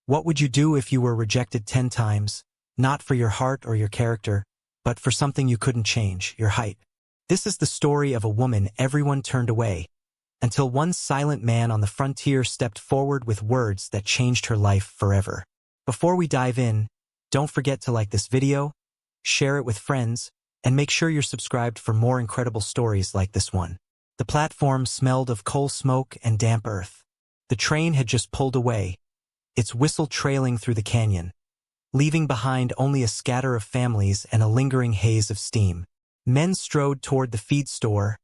What would you do if you were rejected 10 times, not for your heart or your character, but for something you couldn't change, your height? This is the story of a woman everyone turned away, until one silent man on the frontier stepped forward with words that changed her life forever. Before we dive in, don't forget to like this video, share it with friends, and make sure you're subscribed for more incredible stories like this one. The platform smelled of coal smoke and damp earth. The train had just pulled away, its whistle trailing through the canyon, leaving behind only a scatter of families and a lingering haze of steam. Men strode toward the feed store,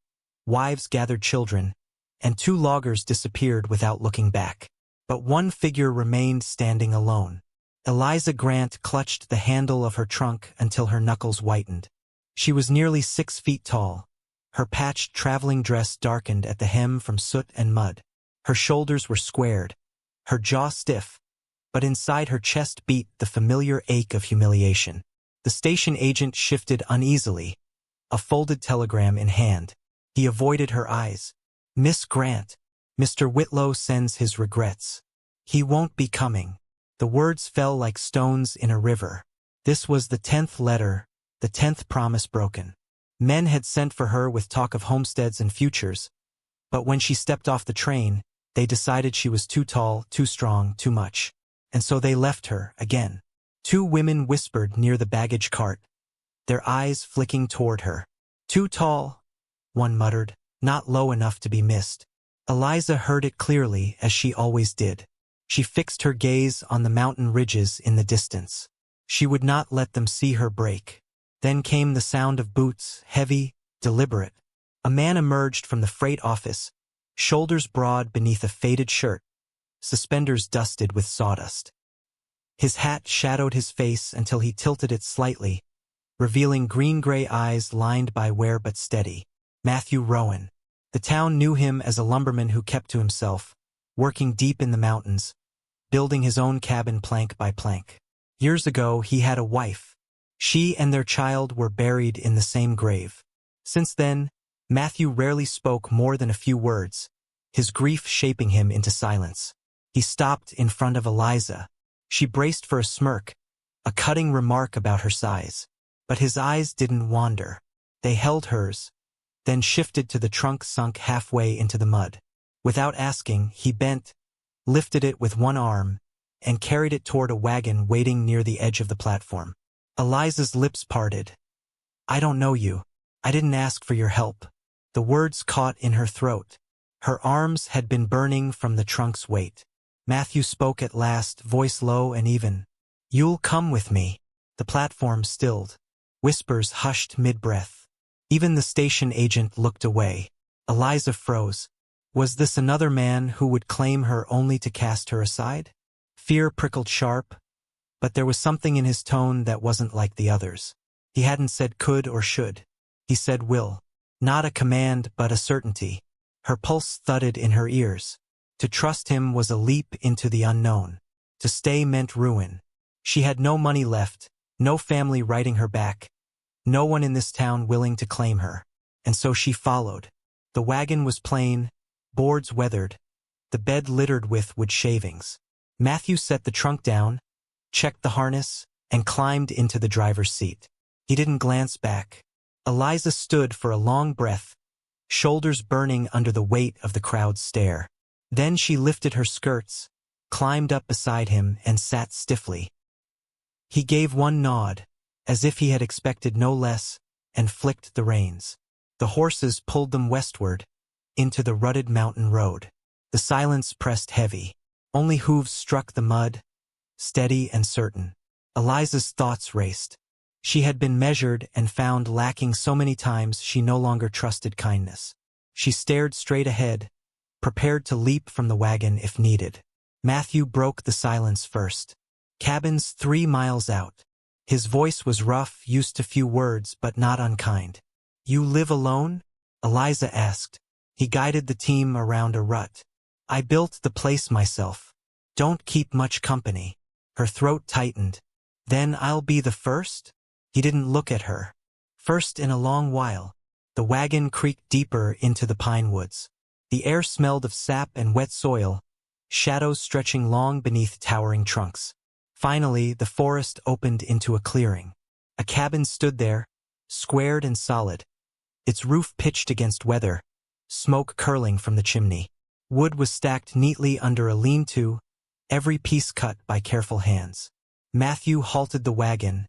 wives gathered children, and 2 loggers disappeared without looking back. But one figure remained standing alone. Eliza Grant clutched the handle of her trunk until her knuckles whitened. She was nearly 6 feet tall. Her patched traveling dress darkened at the hem from soot and mud. Her shoulders were squared, her jaw stiff, but inside her chest beat the familiar ache of humiliation. The station agent shifted uneasily, a folded telegram in hand. He avoided her eyes. "Miss Grant, Mr. Whitlow sends his regrets. He won't be coming." The words fell like stones in a river. This was the 10th letter, the 10th promise broken. Men had sent for her with talk of homesteads and futures, but when she stepped off the train, they decided she was too tall, too strong, too much. And so they left her, again. 2 women whispered near the baggage cart, their eyes flicking toward her. "Too tall," one muttered, "not low enough to be missed." Eliza heard it clearly, as she always did. She fixed her gaze on the mountain ridges in the distance. She would not let them see her break. Then came the sound of boots, heavy, deliberate. A man emerged from the freight office, shoulders broad beneath a faded shirt, suspenders dusted with sawdust. His hat shadowed his face until he tilted it slightly, revealing green-gray eyes lined by wear but steady. Matthew Rowan. The town knew him as a lumberman who kept to himself, working deep in the mountains, building his own cabin plank by plank. Years ago, he had a wife. She and their child were buried in the same grave. Since then, Matthew rarely spoke more than a few words, his grief shaping him into silence. He stopped in front of Eliza. She braced for a smirk, a cutting remark about her size. But his eyes didn't wander. They held hers, then shifted to the trunk sunk halfway into the mud. Without asking, he bent, lifted it with one arm, and carried it toward a wagon waiting near the edge of the platform. Eliza's lips parted. "I don't know you. I didn't ask for your help." The words caught in her throat. Her arms had been burning from the trunk's weight. Matthew spoke at last, voice low and even. "You'll come with me." The platform stilled. Whispers hushed mid-breath. Even the station agent looked away. Eliza froze. Was this another man who would claim her only to cast her aside? Fear prickled sharp, but there was something in his tone that wasn't like the others. He hadn't said could or should. He said will. Not a command, but a certainty. Her pulse thudded in her ears. To trust him was a leap into the unknown. To stay meant ruin. She had no money left, no family writing her back, no one in this town willing to claim her. And so she followed. The wagon was plain, boards weathered, the bed littered with wood shavings. Matthew set the trunk down, checked the harness, and climbed into the driver's seat. He didn't glance back. Eliza stood for a long breath, shoulders burning under the weight of the crowd's stare. Then she lifted her skirts, climbed up beside him, and sat stiffly. He gave one nod, as if he had expected no less, and flicked the reins. The horses pulled them westward, into the rutted mountain road. The silence pressed heavy. Only hooves struck the mud, steady and certain. Eliza's thoughts raced. She had been measured and found lacking so many times she no longer trusted kindness. She stared straight ahead, prepared to leap from the wagon if needed. Matthew broke the silence first. "Cabin's 3 miles out." His voice was rough, used to few words, but not unkind. "You live alone?" Eliza asked. He guided the team around a rut. "I built the place myself. Don't keep much company." Her throat tightened. "Then I'll be the first?" He didn't look at her. "First in a long while." The wagon creaked deeper into the pine woods. The air smelled of sap and wet soil, shadows stretching long beneath towering trunks. Finally, the forest opened into a clearing. A cabin stood there, squared and solid, its roof pitched against weather, smoke curling from the chimney. Wood was stacked neatly under a lean-to, every piece cut by careful hands. Matthew halted the wagon,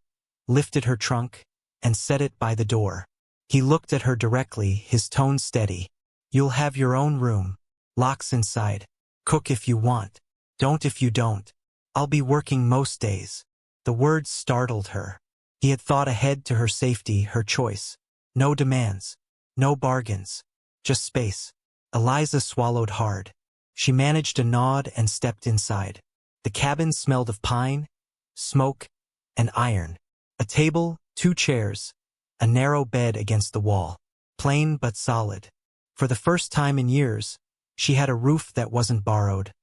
lifted her trunk, and set it by the door. He looked at her directly, his tone steady. "You'll have your own room. Locks inside. Cook if you want. Don't if you don't. I'll be working most days." The words startled her. He had thought ahead to her safety, her choice. No demands. No bargains. Just space. Eliza swallowed hard. She managed a nod and stepped inside. The cabin smelled of pine, smoke, and iron. A table, 2 chairs, a narrow bed against the wall. Plain but solid. For the first time in years, she had a roof that wasn't borrowed.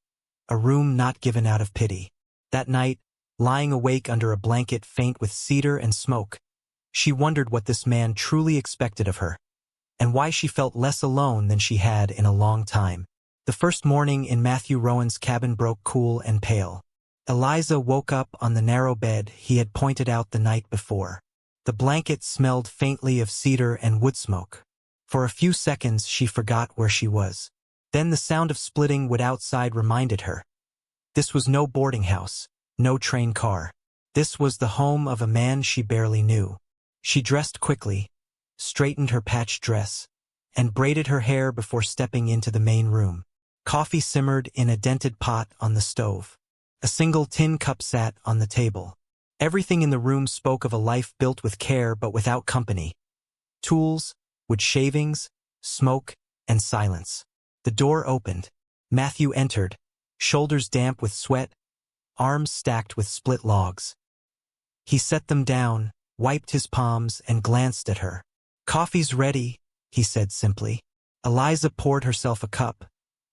A room not given out of pity. That night, lying awake under a blanket faint with cedar and smoke, she wondered what this man truly expected of her, and why she felt less alone than she had in a long time. The first morning in Matthew Rowan's cabin broke cool and pale. Eliza woke up on the narrow bed he had pointed out the night before. The blanket smelled faintly of cedar and wood smoke. For a few seconds she forgot where she was. Then the sound of splitting wood outside reminded her. This was no boarding house, no train car. This was the home of a man she barely knew. She dressed quickly, straightened her patched dress, and braided her hair before stepping into the main room. Coffee simmered in a dented pot on the stove. A single tin cup sat on the table. Everything in the room spoke of a life built with care but without company. Tools, wood shavings, smoke, and silence. The door opened. Matthew entered, shoulders damp with sweat, arms stacked with split logs. He set them down, wiped his palms, and glanced at her. "Coffee's ready," he said simply. Eliza poured herself a cup,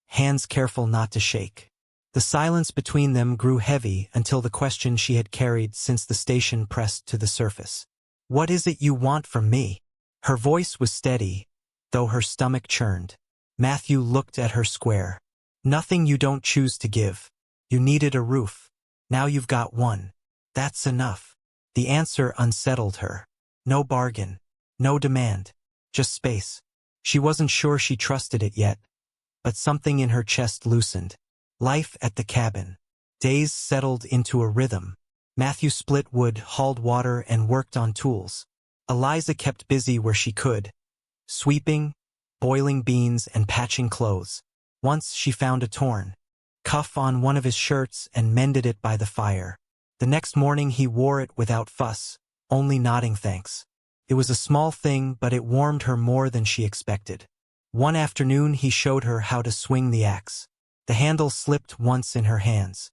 hands careful not to shake. The silence between them grew heavy until the question she had carried since the station pressed to the surface. "What is it you want from me?" Her voice was steady, though her stomach churned. Matthew looked at her square. "Nothing you don't choose to give. You needed a roof. Now you've got one. That's enough." The answer unsettled her. No bargain. No demand. Just space. She wasn't sure she trusted it yet, but something in her chest loosened. Life at the cabin. Days settled into a rhythm. Matthew split wood, hauled water, and worked on tools. Eliza kept busy where she could, sweeping, boiling beans, and patching clothes. Once she found a torn cuff on one of his shirts and mended it by the fire. The next morning he wore it without fuss, only nodding thanks. It was a small thing, but it warmed her more than she expected. One afternoon he showed her how to swing the axe. The handle slipped once in her hands.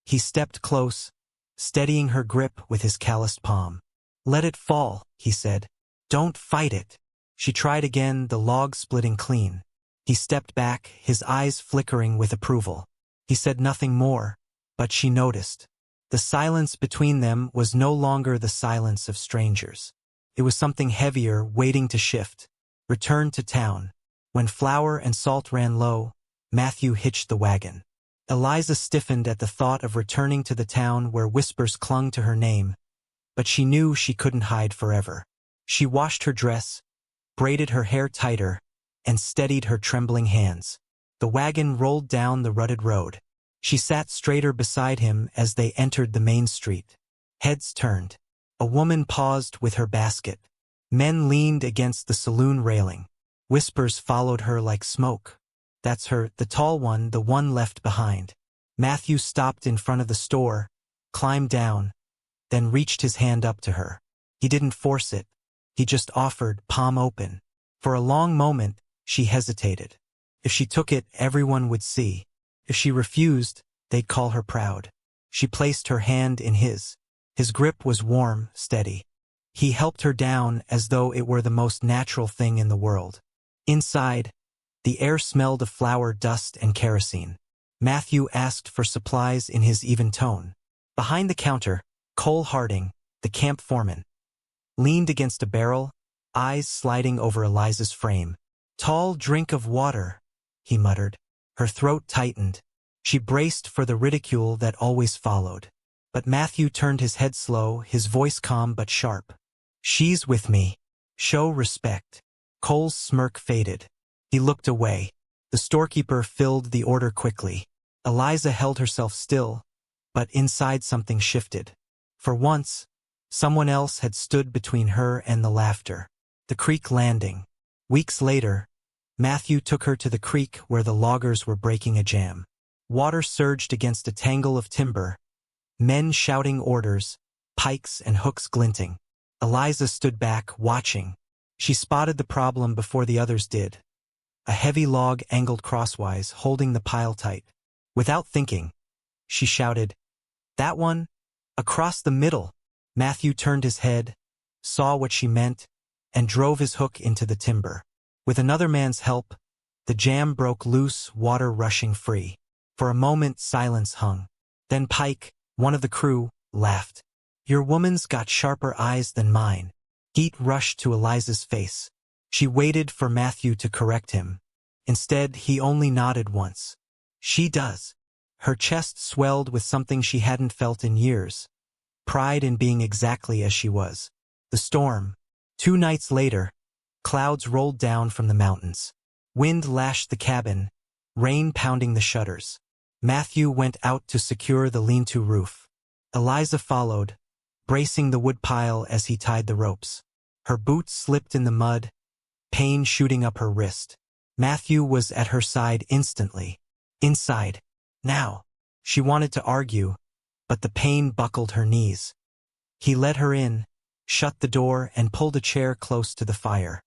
He stepped close, steadying her grip with his calloused palm. "Let it fall," he said. "Don't fight it." She tried again, the log splitting clean. He stepped back, his eyes flickering with approval. He said nothing more, but she noticed. The silence between them was no longer the silence of strangers. It was something heavier waiting to shift. Return to town. When flour and salt ran low, Matthew hitched the wagon. Eliza stiffened at the thought of returning to the town where whispers clung to her name, but she knew she couldn't hide forever. She washed her dress, braided her hair tighter, and steadied her trembling hands. The wagon rolled down the rutted road. She sat straighter beside him as they entered the main street. Heads turned. A woman paused with her basket. Men leaned against the saloon railing. Whispers followed her like smoke. "That's her, the tall one, the one left behind." Matthew stopped in front of the store, climbed down, then reached his hand up to her. He didn't force it. He just offered, palm open. For a long moment, she hesitated. If she took it, everyone would see. If she refused, they'd call her proud. She placed her hand in his. His grip was warm, steady. He helped her down as though it were the most natural thing in the world. Inside, the air smelled of flour, dust, and kerosene. Matthew asked for supplies in his even tone. Behind the counter, Cole Harding, the camp foreman, leaned against a barrel, eyes sliding over Eliza's frame. "Tall drink of water," he muttered. Her throat tightened. She braced for the ridicule that always followed. But Matthew turned his head slow, his voice calm but sharp. "She's with me. Show respect." Cole's smirk faded. He looked away. The storekeeper filled the order quickly. Eliza held herself still, but inside something shifted. For once, someone else had stood between her and the laughter. The creek landing. Weeks later, Matthew took her to the creek where the loggers were breaking a jam. Water surged against a tangle of timber, men shouting orders, pikes and hooks glinting. Eliza stood back, watching. She spotted the problem before the others did. A heavy log angled crosswise, holding the pile tight. Without thinking, she shouted, "That one? Across the middle." Matthew turned his head, saw what she meant, and drove his hook into the timber. With another man's help, the jam broke loose, water rushing free. For a moment, silence hung. Then Pike, one of the crew, laughed. "Your woman's got sharper eyes than mine." Heat rushed to Eliza's face. She waited for Matthew to correct him. Instead, he only nodded once. "She does." Her chest swelled with something she hadn't felt in years. Pride in being exactly as she was. The storm. 2 nights later, clouds rolled down from the mountains. Wind lashed the cabin, rain pounding the shutters. Matthew went out to secure the lean-to roof. Eliza followed, bracing the wood pile as he tied the ropes. Her boots slipped in the mud, pain shooting up her wrist. Matthew was at her side instantly. Inside. Now. She wanted to argue, but the pain buckled her knees. He led her in, shut the door, and pulled a chair close to the fire.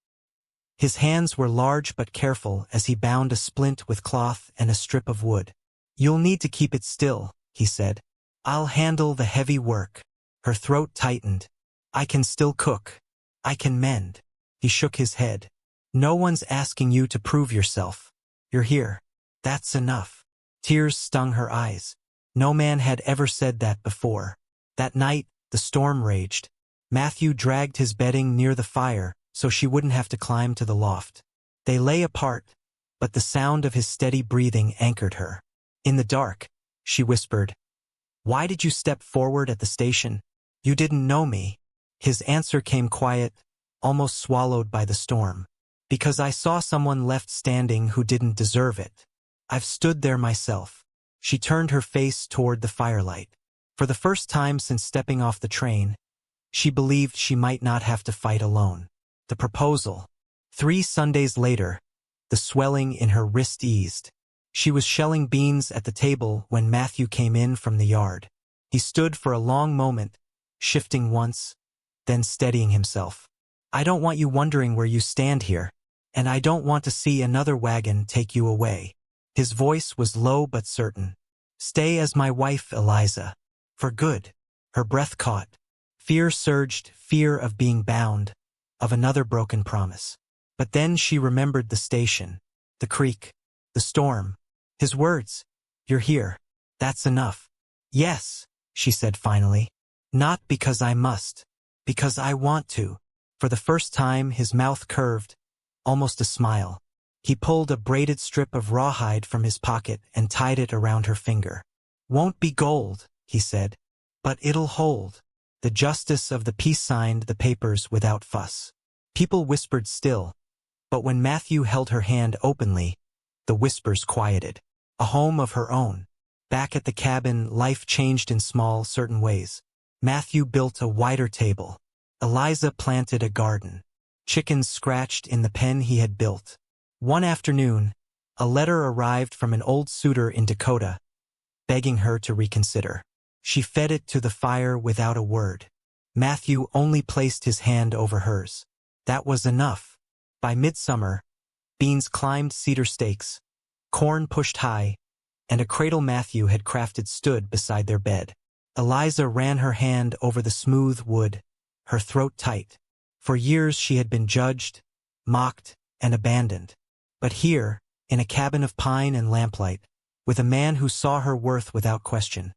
His hands were large but careful as he bound a splint with cloth and a strip of wood. "You'll need to keep it still," he said. "I'll handle the heavy work." Her throat tightened. "I can still cook. I can mend." He shook his head. "No one's asking you to prove yourself. You're here. That's enough." Tears stung her eyes. No man had ever said that before. That night, the storm raged. Matthew dragged his bedding near the fire so she wouldn't have to climb to the loft. They lay apart, but the sound of his steady breathing anchored her. In the dark, she whispered, "Why did you step forward at the station? You didn't know me." His answer came quiet, almost swallowed by the storm. "Because I saw someone left standing who didn't deserve it. I've stood there myself." She turned her face toward the firelight. For the first time since stepping off the train, she believed she might not have to fight alone. The proposal. 3 Sundays later, the swelling in her wrist eased. She was shelling beans at the table when Matthew came in from the yard. He stood for a long moment, shifting once, then steadying himself. "I don't want you wondering where you stand here, and I don't want to see another wagon take you away." His voice was low but certain. "Stay as my wife, Eliza. For good." Her breath caught. Fear surged, fear of being bound, of another broken promise. But then she remembered the station, the creek, the storm. His words, "You're here. That's enough." "Yes," she said finally. "Not because I must. Because I want to." For the first time, his mouth curved, almost a smile. He pulled a braided strip of rawhide from his pocket and tied it around her finger. "Won't be gold," he said, "but it'll hold." The justice of the peace signed the papers without fuss. People whispered still, but when Matthew held her hand openly, the whispers quieted. A home of her own. Back at the cabin, life changed in small, certain ways. Matthew built a wider table. Eliza planted a garden. Chickens scratched in the pen he had built. One afternoon, a letter arrived from an old suitor in Dakota, begging her to reconsider. She fed it to the fire without a word. Matthew only placed his hand over hers. That was enough. By midsummer, beans climbed cedar stakes, corn pushed high, and a cradle Matthew had crafted stood beside their bed. Eliza ran her hand over the smooth wood, her throat tight. For years she had been judged, mocked, and abandoned. But here, in a cabin of pine and lamplight, with a man who saw her worth without question,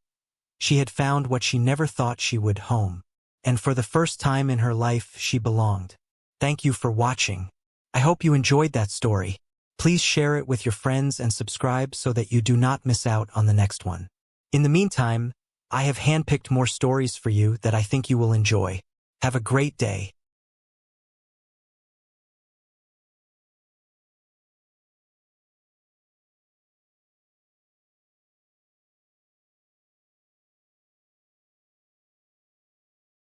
she had found what she never thought she would: home. And for the first time in her life, she belonged. Thank you for watching. I hope you enjoyed that story. Please share it with your friends and subscribe so that you do not miss out on the next one. In the meantime, I have handpicked more stories for you that I think you will enjoy. Have a great day.